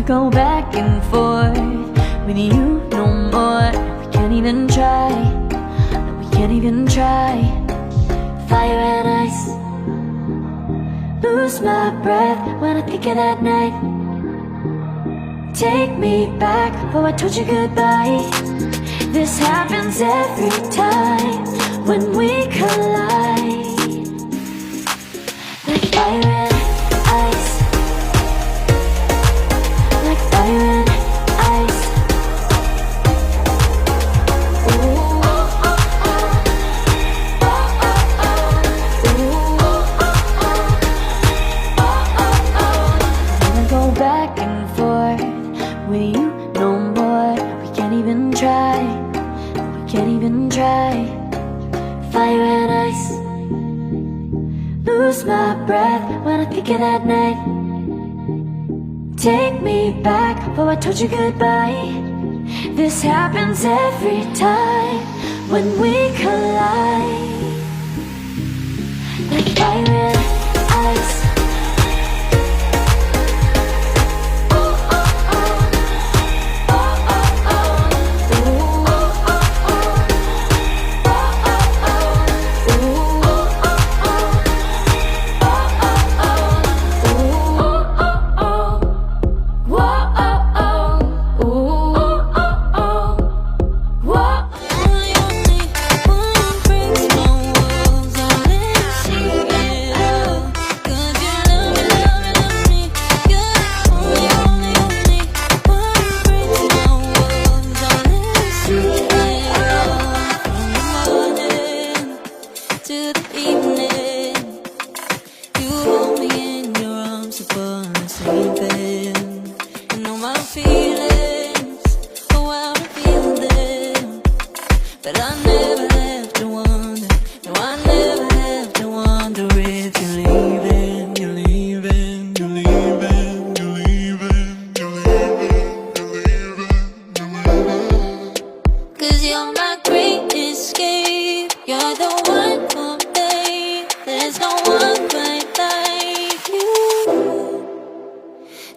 go back and forth with you no more. We can't even try, no, we can't even try. Fire and ice, lose my breath when I think of that night. Take me back, oh I told you goodbye. This happens every time when we collide. Like fire and ice, like fire and ice. Ooh, oh, oh, oh. Oh, oh, oh. Ooh, oh, oh, oh. Oh, oh, oh. Wanna go back and forth with you no more. We can't even try, we can't even try. Fire and ice, lose my breath when I think of that night. Take me back, oh I told you goodbye. This happens every time when we collide. Like fire and ice. But I never have to wonder, no I never have to wonder if you're leaving, you're leaving, you're leaving, you're leaving, you're leaving, you're leaving, you're leaving. 'Cause you're my great escape, you're the one for me, there's no one quite like you.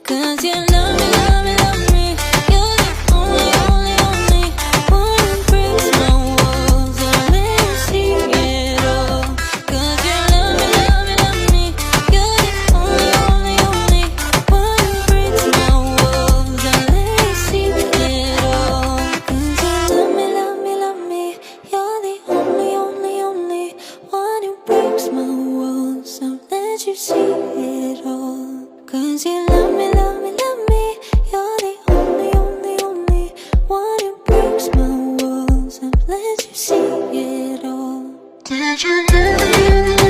'Cause you love me, love me, love me, you're the only, only, only one who breaks my walls and let me see it all. 'Cause you love me, love me, love me, you're the only, only, only one who breaks my walls and let me see it all. 'Cause you love me, love me, love me, you're the only, only, only one who breaks my walls and let you see it all. 'Cause you love me, love me, love me, you're the only, only, only one who breaks my walls and lets you see it all. Did you love me?